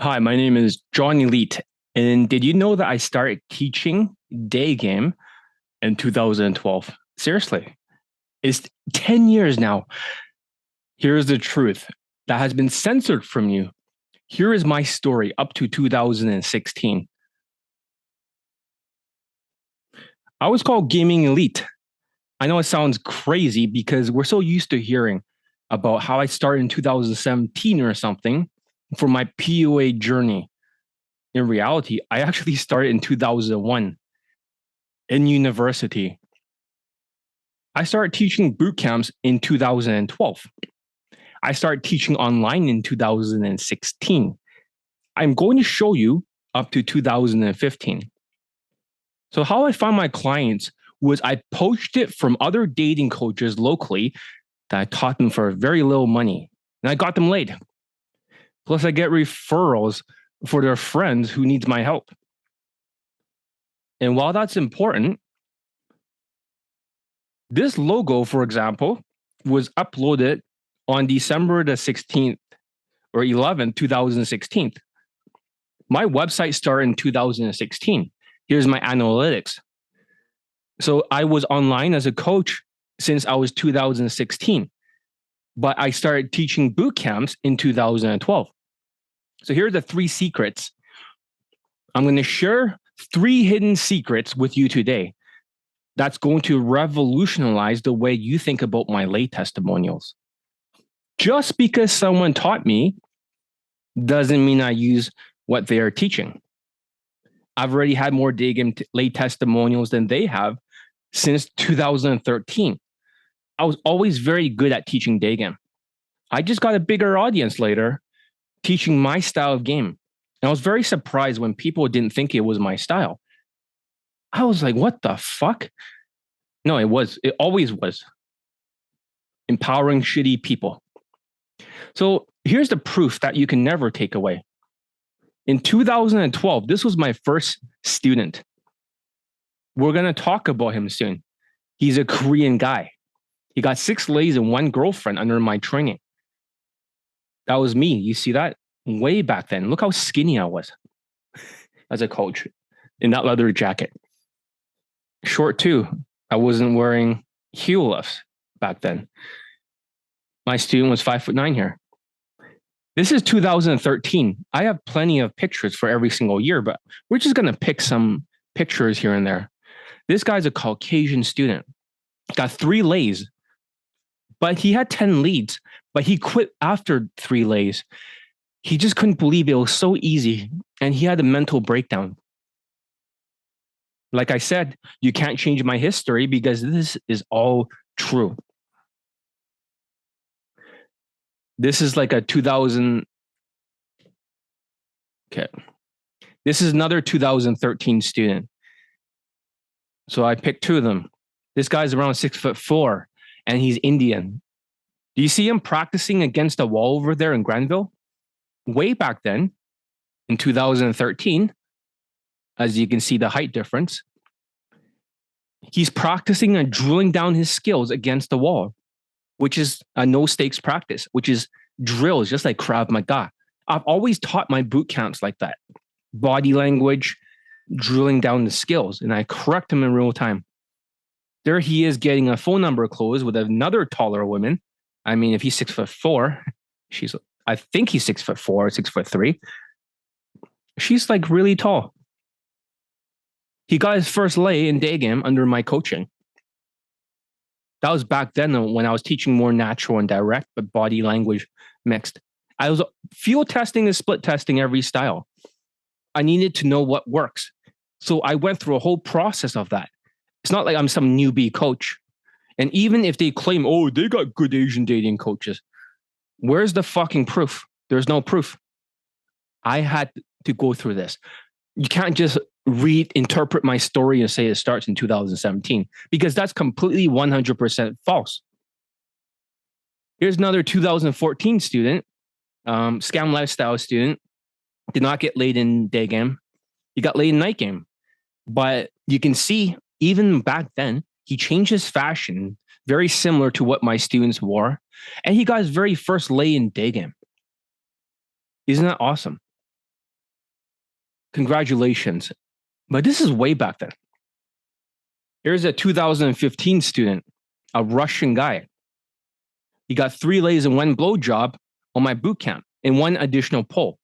Hi, my name is John Elite. And did you know that I started teaching Daygame in 2012? Seriously, it's 10 years now. Here's the truth that has been censored from you. Here is my story up to 2016. I was called Gaming Elite. I know it sounds crazy because we're so used to hearing about how I started in 2017 or something for my PUA journey. In reality, I actually started in 2001 in university. I started teaching boot camps in 2012. I started teaching online in 2016. I'm going to show you up to 2015. So, how I found my clients was I poached it from other dating coaches locally that I taught them for very little money, and I got them laid. Plus, I get referrals for their friends who needs my help. And while that's important, this logo, for example, was uploaded on December the 16th or 11th, 2016. My website started in 2016. Here's my analytics. So I was online as a coach since I was 2016, but I started teaching boot camps in 2012. So here are the three secrets. I'm going to share three hidden secrets with you today that's going to revolutionize the way you think about my lay testimonials. Just because someone taught me doesn't mean I use what they are teaching. I've already had more Daygame lay testimonials than they have since 2013. I was always very good at teaching Daygame. I just got a bigger audience later teaching my style of game. And I was very surprised when people didn't think it was my style. I was like, what the fuck? No, it was. It always was. Empowering shitty people. So here's the proof that you can never take away. In 2012, this was my first student. We're going to talk about him soon. He's a Korean guy. He got 6 lays and 1 girlfriend under my training. That was me. You see that? Way back then. Look how skinny I was as a coach in that leather jacket. Short too. I wasn't wearing heel lifts back then. My student was 5'9" here. This is 2013. I have plenty of pictures for every single year, but we're just going to pick some pictures here and there. This guy's a Caucasian student. Got 3 lays, but he had 10 leads, but he quit after 3 lays. He just couldn't believe it was so easy, and he had a mental breakdown. Like I said, you can't change my history because this is all true. This is like a 2000. Okay. This is another 2013 student. So I picked 2 of them. This guy's around 6'4", and he's Indian. Do you see him practicing against a wall over there in Granville? Way back then, in 2013, as you can see the height difference, he's practicing and drilling down his skills against the wall, which is a no stakes practice, which is drills, just like Krav Maga. I've always taught my boot camps like that. Body language, drilling down the skills, and I correct him in real time. There he is getting a phone number closed with another taller woman. I mean, if he's 6'4", I think he's 6'4", 6'3". She's like really tall. He got his first lay in Daygame under my coaching. That was back then when I was teaching more natural and direct, but body language mixed. I was field testing and split testing every style. I needed to know what works. So I went through a whole process of that. It's not like I'm some newbie coach. And even if they claim, oh, they got good Asian dating coaches, where's the fucking proof? There's no proof. I had to go through this. You can't just interpret my story and say it starts in 2017 because that's completely 100% false. Here's another 2014 student, scam lifestyle student, did not get laid in Daygame. He got laid in night game. But you can see, even back then, he changed his fashion very similar to what my students wore. And he got his very first lay in Daygame. Isn't that awesome? Congratulations. But this is way back then. Here's a 2015 student, a Russian guy. He got 3 lays and 1 blowjob on my boot camp and 1 additional pull.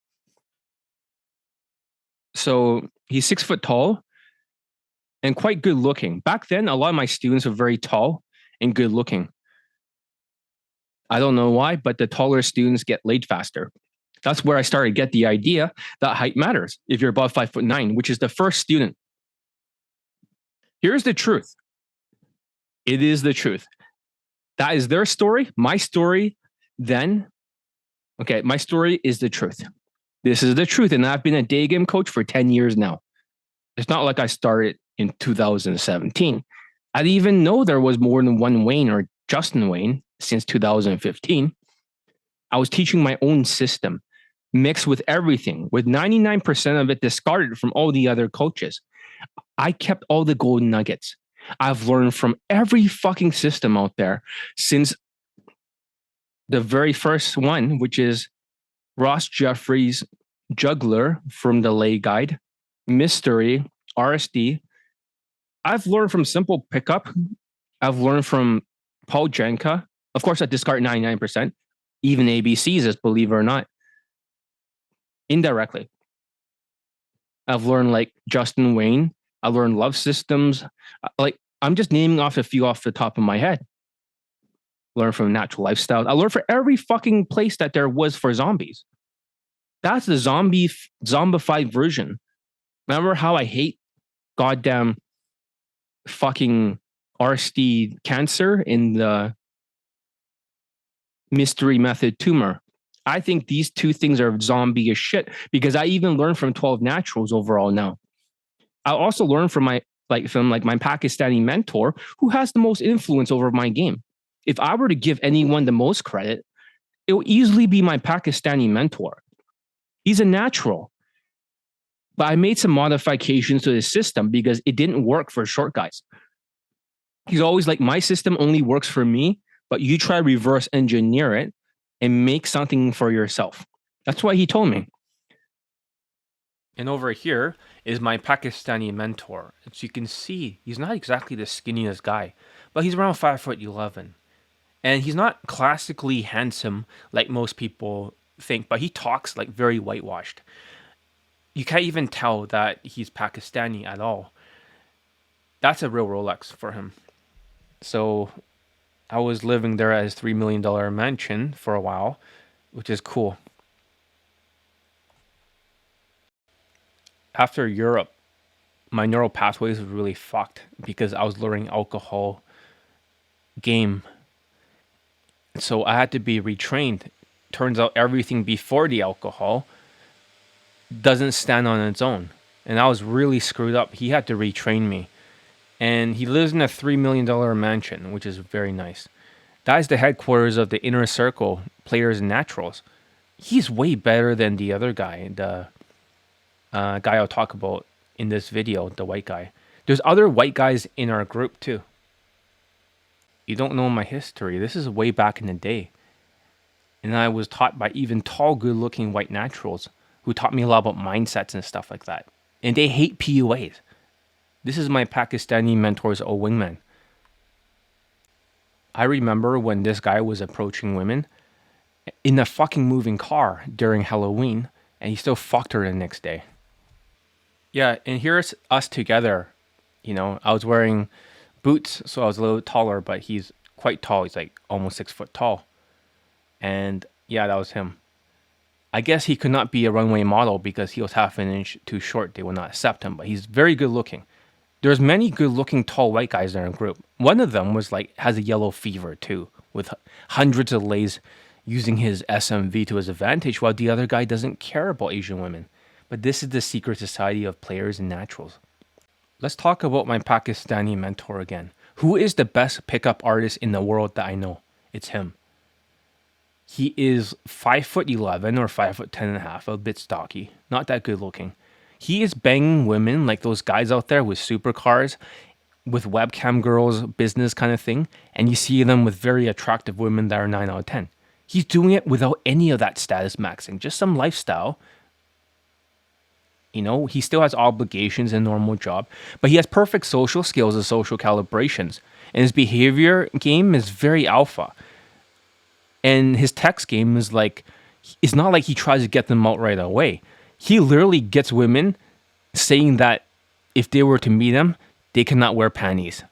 So he's 6 foot tall and quite good looking. Back then, a lot of my students were very tall and good looking. I don't know why, but the taller students get laid faster. That's where I started to get the idea that height matters if you're above 5'9", which is the first student. Here's the truth. It is the truth. That is their story. My story then, okay, my story is the truth. This is the truth. And I've been a Daygame coach for 10 years now. It's not like I started in 2017. I didn't even know there was more than one Wayne or Justin Wayne since 2015. I was teaching my own system, mixed with everything, with 99% of it discarded from all the other coaches. I kept all the golden nuggets. I've learned from every fucking system out there since the very first one, which is Ross Jeffries' Juggler from the Lay Guide, Mystery, RSD. I've learned from Simple Pickup. I've learned from Paul Jenka. Of course, I discard 99%, even ABCs, as believe it or not. Indirectly. I've learned like Justin Wayne. I learned love systems. Like, I'm just naming off a few off the top of my head. Learn from natural lifestyle. I learned for every fucking place that there was for zombies. That's the zombified version. Remember how I hate goddamn fucking RSD cancer in the mystery method tumor? I think these two things are zombie as shit because I even learned from 12 naturals overall now. I also learned from my Pakistani mentor who has the most influence over my game. If I were to give anyone the most credit, it will easily be my Pakistani mentor. He's a natural. But I made some modifications to his system because it didn't work for short guys. He's always like, my system only works for me, but you try reverse engineer it and make something for yourself. That's what he told me. And over here is my Pakistani mentor. As you can see, he's not exactly the skinniest guy, but he's around 5'11". And he's not classically handsome like most people think, but he talks like very whitewashed. You can't even tell that he's Pakistani at all. That's a real Rolex for him. So I was living there at his $3 million mansion for a while, which is cool. After Europe, my neural pathways were really fucked because I was learning alcohol game. So I had to be retrained. Turns out everything before the alcohol doesn't stand on its own. And I was really screwed up. He had to retrain me. And he lives in a $3 million mansion, which is very nice. That is the headquarters of the Inner Circle Players and Naturals. He's way better than the other guy, the guy I'll talk about in this video, the white guy. There's other white guys in our group too. You don't know my history. This is way back in the day. And I was taught by even tall, good-looking white naturals who taught me a lot about mindsets and stuff like that. And they hate PUAs. This is my Pakistani mentor's old wingman. I remember when this guy was approaching women in a fucking moving car during Halloween, and he still fucked her the next day. Yeah, and here's us together. You know, I was wearing boots, so I was a little taller, but he's quite tall. He's like almost 6 foot tall. And yeah, that was him. I guess he could not be a runway model because he was half an inch too short. They would not accept him, but he's very good looking. There's many good looking tall white guys in our group. One of them was like, has a yellow fever too, with hundreds of lays using his SMV to his advantage, while the other guy doesn't care about Asian women. But this is the secret society of players and naturals. Let's talk about my Pakistani mentor again. Who is the best pickup artist in the world that I know? It's him. He is 5'11" or 5'10.5", a bit stocky, not that good looking. He is banging women like those guys out there with supercars, with webcam girls, business kind of thing, and you see them with very attractive women that are 9 out of 10. He's doing it without any of that status maxing, just some lifestyle. You know, he still has obligations and normal job, but he has perfect social skills and social calibrations. And his behavior game is very alpha. And his text game is like, it's not like he tries to get them out right away. He literally gets women saying that if they were to meet him, they cannot wear panties.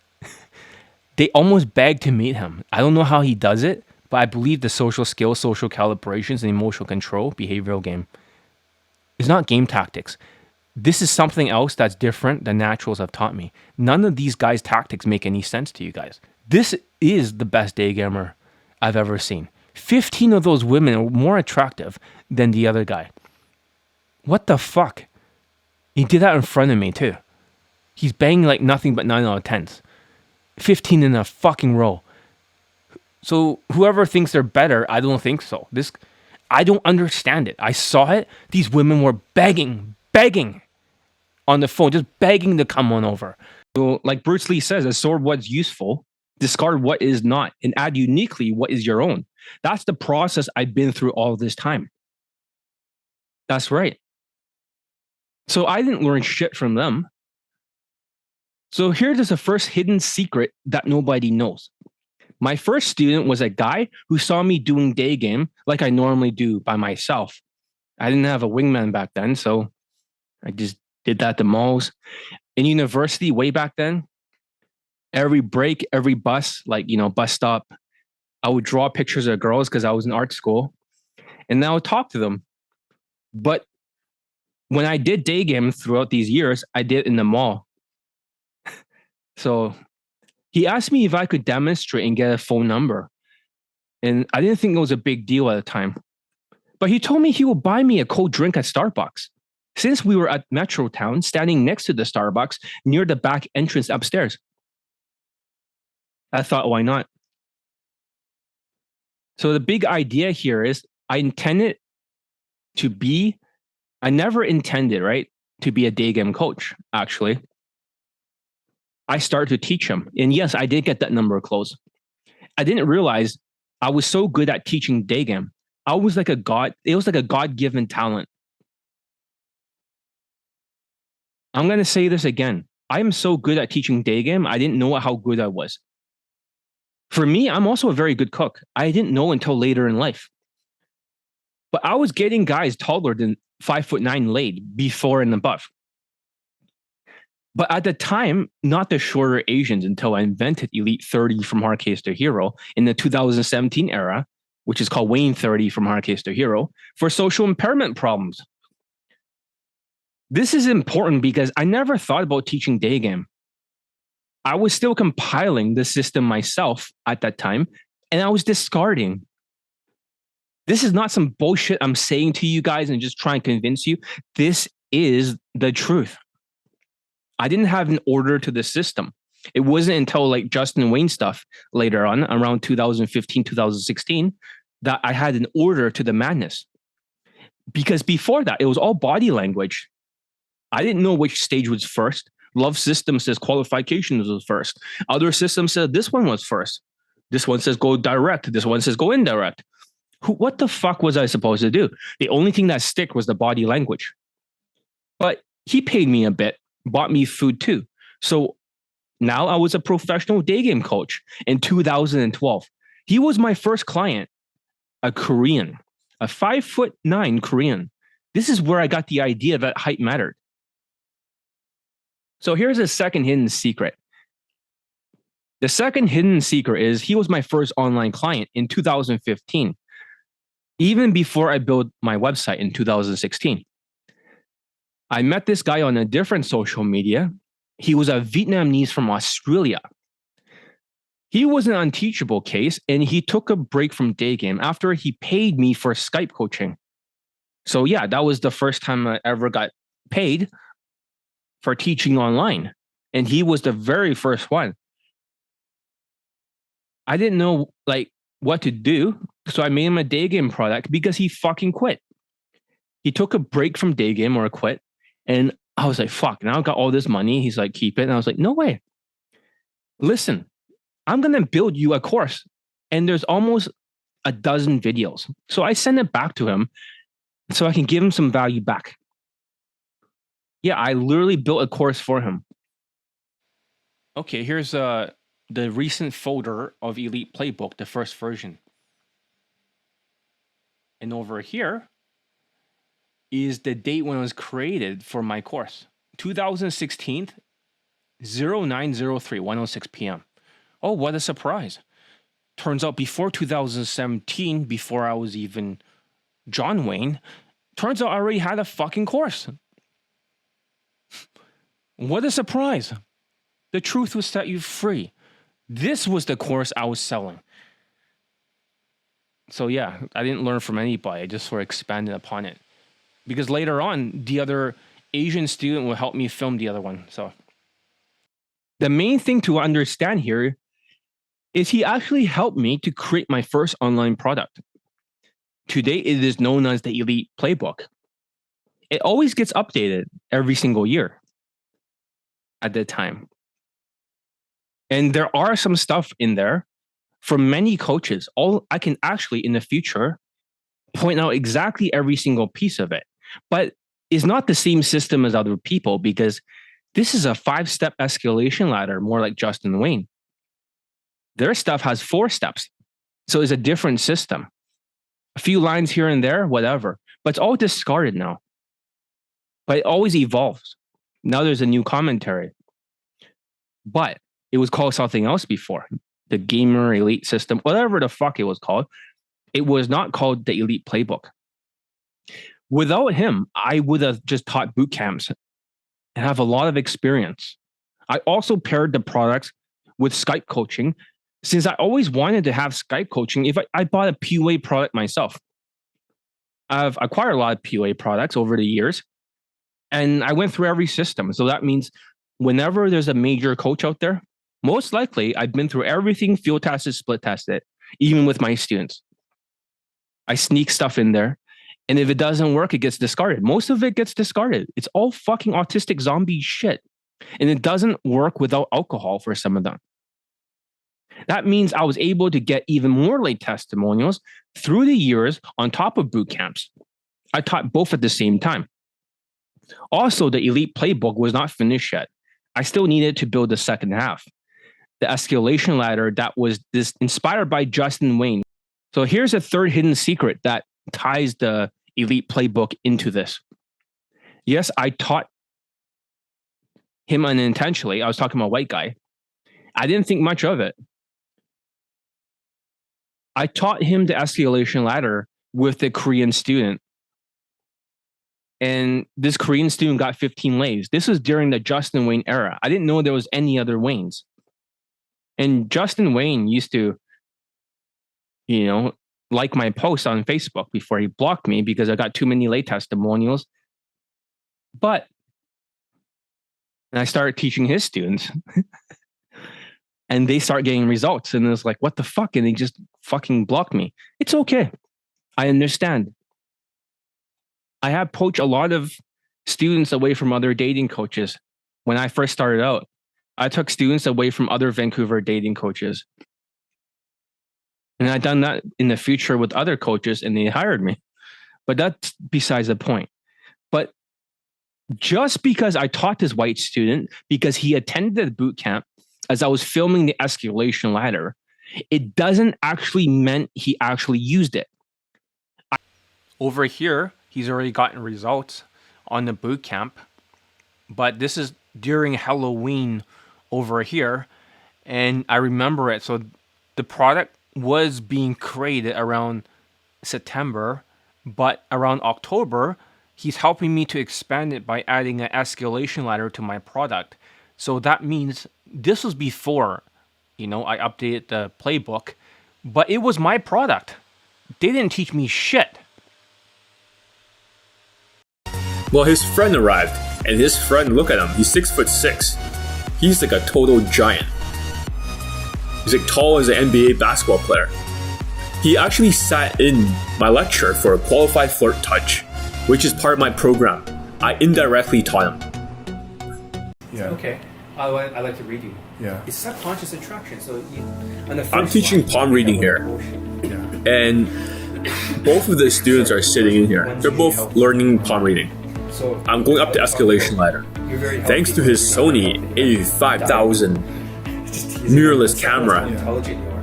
They almost beg to meet him. I don't know how he does it, but I believe the social skills, social calibrations, and emotional control, behavioral game, is not game tactics. This is something else that's different than naturals have taught me. None of these guys' tactics make any sense to you guys. This is the best day gamer I've ever seen. 15 of those women are more attractive than the other guy. What the fuck? He did that in front of me too. He's banging like nothing but 9 out of 10s. 15 in a fucking row. So whoever thinks they're better, I don't think so. I don't understand it. I saw it. These women were begging on the phone, just begging to come on over. So, like Bruce Lee says, assort what's useful, discard what is not, and add uniquely what is your own. That's the process I've been through all this time. That's right. So I didn't learn shit from them. So here's the first hidden secret that nobody knows. My first student was a guy who saw me doing day game like I normally do by myself. I didn't have a wingman back then, so I just did that the most. In university, way back then, every break, every bus, like, bus stop, I would draw pictures of girls because I was in art school, and then I would talk to them. But when I did day game throughout these years, I did in the mall. So he asked me if I could demonstrate and get a phone number. And I didn't think it was a big deal at the time. But he told me he would buy me a cold drink at Starbucks. Since we were at Metrotown, standing next to the Starbucks near the back entrance upstairs. I thought, why not? So the big idea here is I never intended, right, to be a day game coach, actually. I started to teach him. And yes, I did get that number close. I didn't realize I was so good at teaching day game. I was like a god. It was like a God-given talent. I'm going to say this again. I am so good at teaching day game. I didn't know how good I was. For me, I'm also a very good cook. I didn't know until later in life. But I was getting guys taller than 5'9" laid before and above. But at the time, not the shorter Asians until I invented Elite 30 from Hard Case to Hero in the 2017 era, which is called Wayne 30 from Hard Case to Hero, for social impairment problems. This is important because I never thought about teaching day game. I was still compiling the system myself at that time, and I was discarding. This is not some bullshit I'm saying to you guys and just trying to convince you. This is the truth. I didn't have an order to the system. It wasn't until like Justin Wayne stuff later on, around 2015, 2016, that I had an order to the madness. Because before that, it was all body language. I didn't know which stage was first. Love system says qualifications was first. Other systems said this one was first. This one says go direct. This one says go indirect. What the fuck was I supposed to do? The only thing that stick was the body language. But he paid me a bit, bought me food too. So now I was a professional day game coach in 2012. He was my first client, a Korean, a 5'9" Korean. This is where I got the idea that height mattered. So here's a second hidden secret. The second hidden secret is he was my first online client in 2015, even before I built my website in 2016. I met this guy on a different social media. He was a Vietnamese from Australia. He was an unteachable case, and he took a break from day game after he paid me for Skype coaching. So yeah, that was the first time I ever got paid for teaching online. And he was the very first one. I didn't know like what to do. So I made him a day game product because he fucking quit. He took a break from day game or quit. And I was like, fuck, now I got all this money. He's like, keep it. And I was like, no way. Listen, I'm going to build you a course. And there's almost a dozen videos. So I sent it back to him so I can give him some value back. Yeah, I literally built a course for him. Okay, here's the recent folder of Elite Playbook, the first version. And over here is the date when it was created for my course. 2016, 0903, 1:06 p.m. Oh, what a surprise. Turns out before 2017, before I was even John Wayne, turns out I already had a fucking course. What a surprise. The truth will set you free. This was the course I was selling. So yeah, I didn't learn from anybody. I just sort of expanded upon it. Because later on, the other Asian student will help me film the other one. So the main thing to understand here is he actually helped me to create my first online product. Today, it is known as the Elite Playbook. It always gets updated every single year at that time. And there are some stuff in there from many coaches. I can actually, in the future, point out exactly every single piece of it. But it's not the same system as other people because this is a 5-step escalation ladder, more like Justin Wayne. Their stuff has 4 steps. So it's a different system. A few lines here and there, whatever. But it's all discarded now. But it always evolves. Now there's a new commentary. But it was called something else before. The Gamer Elite System, whatever the fuck it was called. It was not called the Elite Playbook. Without him, I would have just taught boot camps and have a lot of experience. I also paired the products with Skype coaching since I always wanted to have Skype coaching if I bought a PUA product myself. I've acquired a lot of PUA products over the years, and I went through every system. So that means whenever there's a major coach out there, most likely I've been through everything, field tested, split tested, even with my students. I sneak stuff in there. And if it doesn't work, it gets discarded. Most of it gets discarded. It's all fucking autistic zombie shit. And it doesn't work without alcohol for some of them. That means I was able to get even more late testimonials through the years on top of boot camps. I taught both at the same time. Also, the Elite Playbook was not finished yet. I still needed to build the second half. The escalation ladder that was inspired by Justin Wayne. So here's a third hidden secret that ties the Elite Playbook into this. Yes, I taught him unintentionally. I was talking about a white guy. I didn't think much of it. I taught him the escalation ladder with a Korean student. And this Korean student got 15 lays. This was during the Justin Wayne era. I didn't know there was any other Waynes. And Justin Wayne used to, like my post on Facebook before he blocked me because I got too many late testimonials. And I started teaching his students and they start getting results. And it was like, what the fuck? And they just fucking blocked me. It's okay. I understand. I have poached a lot of students away from other dating coaches. When I first started out, I took students away from other Vancouver dating coaches. And I've done that in the future with other coaches and they hired me. But that's besides the point. But just because I taught this white student, because he attended the boot camp as I was filming the escalation ladder, it doesn't actually mean he actually used it. Over here, he's already gotten results on the boot camp. But this is during Halloween over here. And I remember it. So the product was being created around September, but around October, he's helping me to expand it by adding an escalation ladder to my product. So that means this was before, I updated the playbook, but it was my product. They didn't teach me shit. Well, his friend arrived, and his friend, look at him, he's 6'6". He's like a total giant. He's like tall as an NBA basketball player. He actually sat in my lecture for a qualified flirt touch, which is part of my program. I indirectly taught him. Yeah. Okay. I'd like to read you. Yeah. It's subconscious attraction. So I'm teaching palm reading here. Yeah. And both of the students are sitting in here. They're both learning palm reading. So I'm going up the escalation ladder. you're very Thanks to his Sony A5000 mirrorless camera,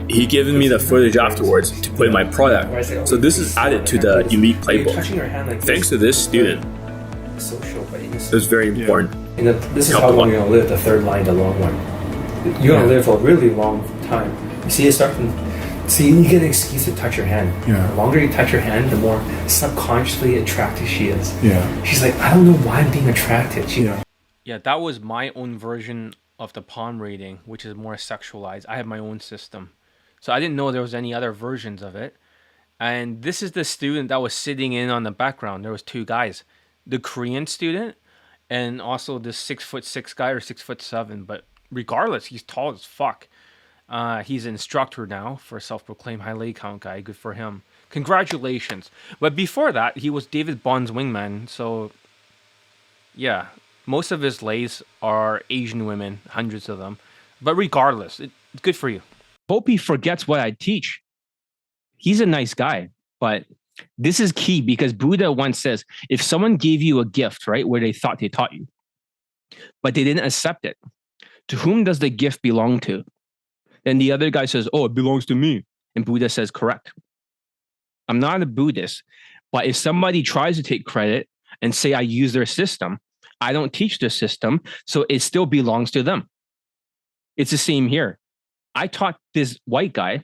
he given me the footage afterwards to put in my product. So this is added to the Elite Playbook. Thanks to this student, it was very important. And this is how long you're gonna live. The third line, the long one. You're gonna live for a really long time. You see, it's starting. See, you get an excuse to touch her hand. Yeah. The longer you touch her hand, the more subconsciously attracted she is. Yeah. She's like, I don't know why I'm being attracted. Yeah, that was my own version of the palm reading, which is more sexualized. I have my own system. So I didn't know there was any other versions of it. And this is the student that was sitting in on the background. There was two guys. The Korean student and also this 6'6" guy or 6'7". But regardless, he's tall as fuck. He's an instructor now for a self-proclaimed high leg count guy. Good for him. Congratulations. But before that, he was David Bond's wingman. So, yeah, most of his lays are Asian women, hundreds of them. But regardless, it's good for you. Hope he forgets what I teach. He's a nice guy, but this is key because Buddha once says, if someone gave you a gift, right, where they thought they taught you, but they didn't accept it, to whom does the gift belong to? Then the other guy says, oh, it belongs to me. And Buddha says, correct. I'm not a Buddhist, but if somebody tries to take credit and say I use their system, I don't teach their system, so it still belongs to them. It's the same here. I taught this white guy,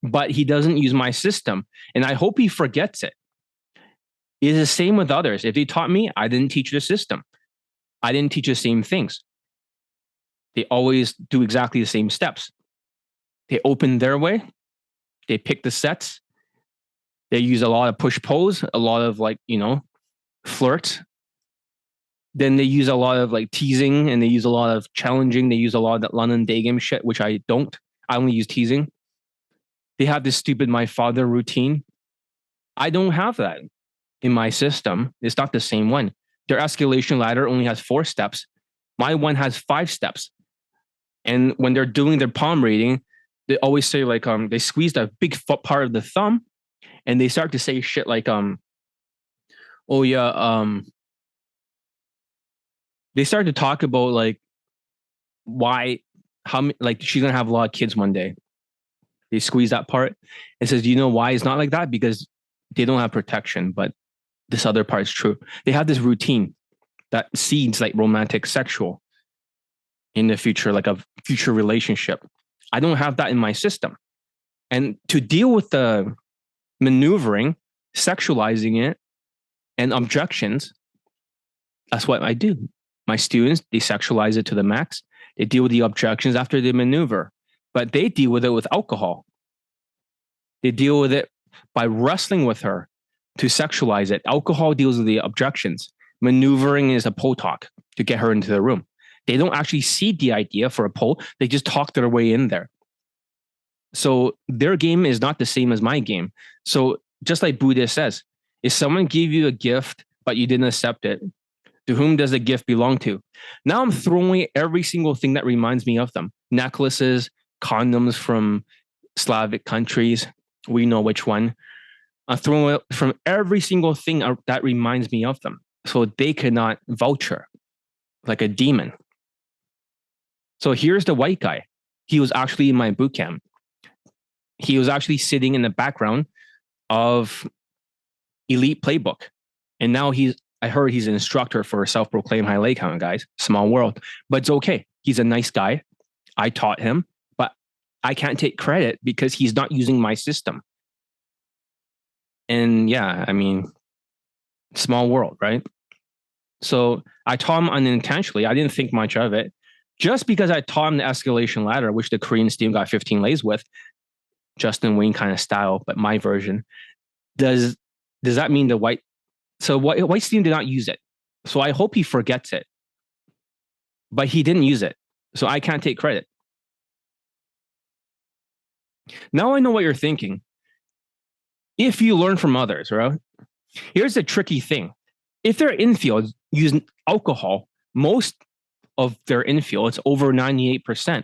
but he doesn't use my system, and I hope he forgets it. It's the same with others. If they taught me, I didn't teach the system. I didn't teach the same things. They always do exactly the same steps. They open their way. They pick the sets. They use a lot of push pose, a lot of flirt. Then they use a lot of teasing, and they use a lot of challenging. They use a lot of that London Daygame shit, which I don't. I only use teasing. They have this stupid my father routine. I don't have that in my system. It's not the same one. Their escalation ladder only has 4 steps. My one has 5 steps. And when they're doing their palm reading, they always say they squeezed a big part of the thumb, and they start to say shit like oh yeah, they start to talk about how she's gonna have a lot of kids one day. They squeeze that part and says, do you know why it's not like that? Because they don't have protection, but this other part is true. They have this routine that seeds romantic sexual in the future, like a future relationship. I don't have that in my system. And to deal with the maneuvering, sexualizing it, and objections, that's what I do. My students, they sexualize it to the max. They deal with the objections after they maneuver, but they deal with it with alcohol. They deal with it by wrestling with her to sexualize it. Alcohol deals with the objections. Maneuvering is a pull talk to get her into the room. They don't actually seed the idea for a pull. They just talk their way in there. So their game is not the same as my game. So just like Buddha says, if someone gave you a gift, but you didn't accept it, to whom does the gift belong to? Now I'm throwing away every single thing that reminds me of them. Necklaces, condoms from Slavic countries. We know which one. I'm throwing away from every single thing that reminds me of them. So they cannot voucher like a demon. So here's the white guy. He was actually in my boot camp. He was actually sitting in the background of Elite Playbook. And now I heard he's an instructor for self-proclaimed high leg count guys. Small world. But it's okay. He's a nice guy. I taught him, but I can't take credit because he's not using my system. And yeah, I mean, small world, right? So I taught him unintentionally. I didn't think much of it. Just because I taught him the escalation ladder, which the Korean student got 15 lays with, Justin Wayne kind of style, but my version, does that mean the white student did not use it? So I hope he forgets it. But he didn't use it. So I can't take credit. Now I know what you're thinking. If you learn from others, right? Here's the tricky thing. If their infield use alcohol, most of their infield, it's over 98%.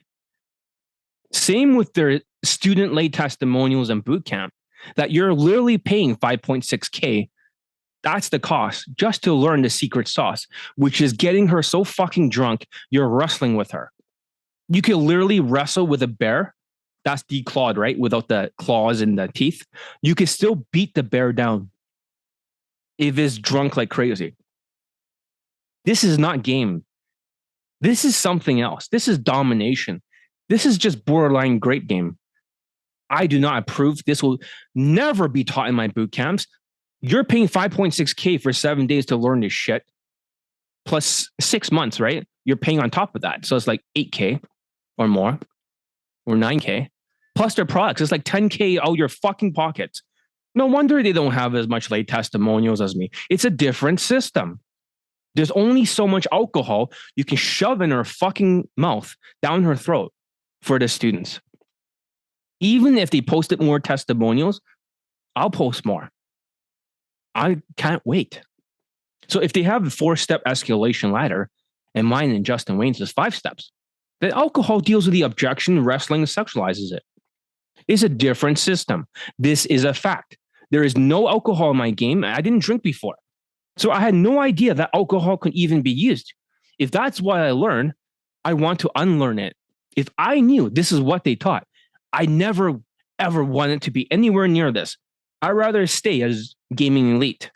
Same with their student lay testimonials and boot camp, that you're literally paying 5.6K That's the cost just to learn the secret sauce, which is getting her so fucking drunk, you're wrestling with her. You can literally wrestle with a bear. That's declawed, right? Without the claws and the teeth. You can still beat the bear down if it's drunk like crazy. This is not game. This is something else. This is domination. This is just borderline great game. I do not approve. This will never be taught in my boot camps. You're paying 5.6K for 7 days to learn this shit, plus 6 months, right? You're paying on top of that. So it's like 8K or more, or 9K. Plus their products. It's like 10K out your fucking pockets. No wonder they don't have as much late testimonials as me. It's a different system. There's only so much alcohol you can shove in her fucking mouth, down her throat for the students. Even if they posted more testimonials, I'll post more. I can't wait. So if they have a 4-step escalation ladder, and mine and Justin Wayne's is 5 steps, then alcohol deals with the objection, wrestling, and sexualizes it. It's a different system. This is a fact. There is no alcohol in my game. I didn't drink before. So I had no idea that alcohol could even be used. If that's what I learned, I want to unlearn it. If I knew this is what they taught, I never, ever wanted to be anywhere near this. I'd rather stay as gaming elite.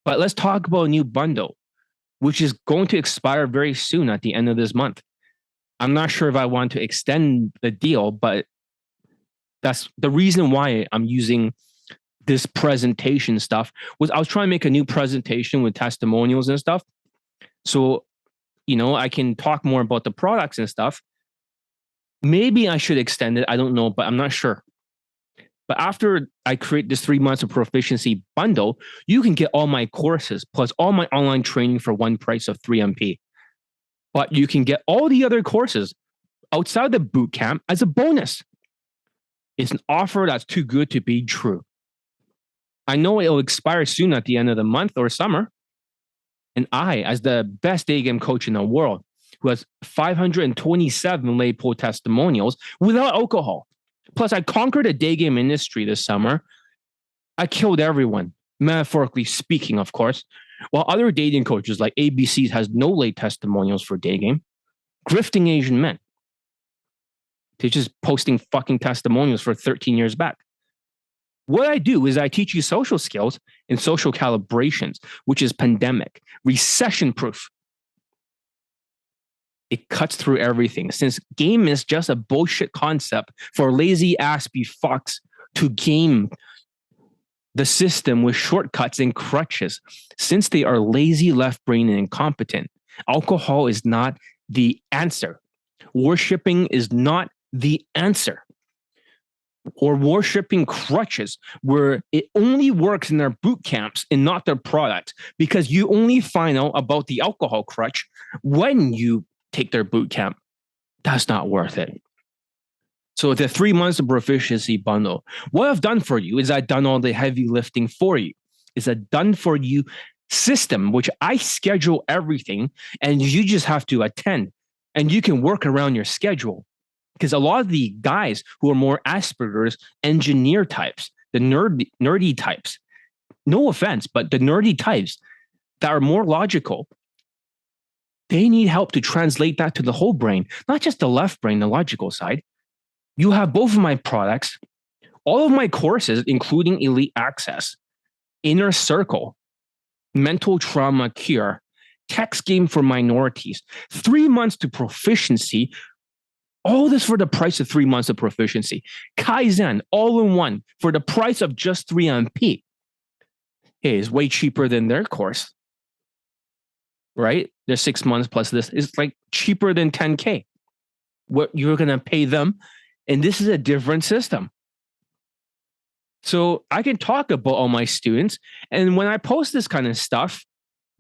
But let's talk about a new bundle, which is going to expire very soon at the end of this month. I'm not sure if I want to extend the deal, but that's the reason why I'm using this presentation stuff. Was I was trying to make a new presentation with testimonials and stuff. So, I can talk more about the products and stuff. Maybe I should extend it. I don't know, but I'm not sure. But after I create this 3 months of proficiency bundle, you can get all my courses plus all my online training for one price of 3MP. But you can get all the other courses outside the boot camp as a bonus. It's an offer that's too good to be true. I know it'll expire soon at the end of the month or summer. And I, as the best Daygame coach in the world, who has 527 lay pool testimonials without alcohol. Plus, I conquered the Daygame industry this summer. I killed everyone, metaphorically speaking, of course. While other dating coaches like ABC has no lay testimonials for Daygame, grifting Asian men. They're just posting fucking testimonials for 13 years back. What I do is I teach you social skills and social calibrations, which is pandemic, recession-proof. It cuts through everything. Since game is just a bullshit concept for lazy ass fucks to game the system with shortcuts and crutches, since they are lazy, left brain, and incompetent, alcohol is not the answer. Worshipping is not the answer. Or worshipping crutches where it only works in their boot camps and not their product, because you only find out about the alcohol crutch when you take their boot camp. That's not worth it. So the 3 months of proficiency bundle, what I've done for you is I've done all the heavy lifting for you. It's a done for you system, which I schedule everything and you just have to attend and you can work around your schedule. Because a lot of the guys who are more Asperger's engineer types, the nerdy types, no offense, but the nerdy types that are more logical, they need help to translate that to the whole brain, not just the left brain, the logical side. You have both of my products, all of my courses, including Elite Access, Inner Circle, Mental Trauma Cure, Text Game for Minorities, 3 months to Proficiency, all this for the price of 3 months of Proficiency. Kaizen, all in one, for the price of just 3MP. Hey, it's way cheaper than their course, right? Their 6 months plus this is like cheaper than 10K. What you're going to pay them. And this is a different system. So I can talk about all my students. And when I post this kind of stuff,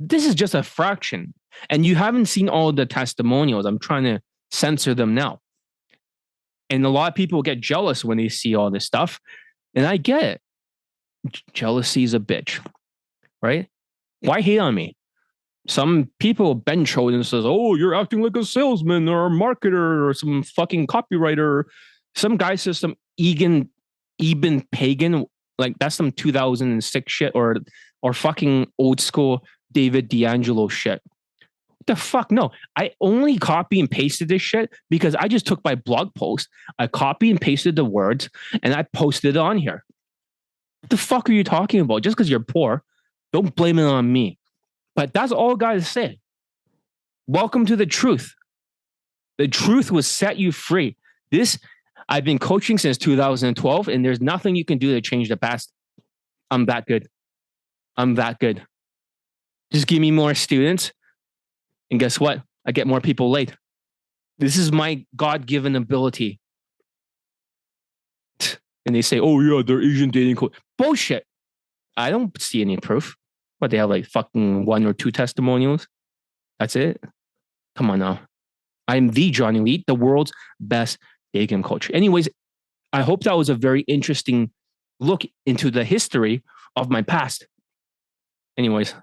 this is just a fraction. And you haven't seen all the testimonials. I'm trying to censor them now. And a lot of people get jealous when they see all this stuff. And I get it. Jealousy is a bitch, right? Why hate on me? Some people bench hold and says, oh, you're acting like a salesman or a marketer or some fucking copywriter. Some guy says some Eben pagan, Like that's some 2006 shit or fucking old school David D'Angelo shit. What the fuck? No, I only copy and pasted this shit because I just took my blog post, I copy and pasted the words, and I posted it on here. What the fuck are you talking about? Just because you're poor, don't blame it on me. But that's all I gotta say. Welcome to the truth. The truth will set you free. I've been coaching since 2012, and there's nothing you can do to change the past. I'm that good. I'm that good. Just give me more students, and guess what? I get more people laid. This is my God-given ability. And they say, oh yeah, they're Asian dating coach. Bullshit. I don't see any proof. But they have like fucking 1 or 2 testimonials. That's it. Come on now. I'm the John Elite, the world's best Daygame coach. Anyways, I hope that was a very interesting look into the history of my past. Anyways,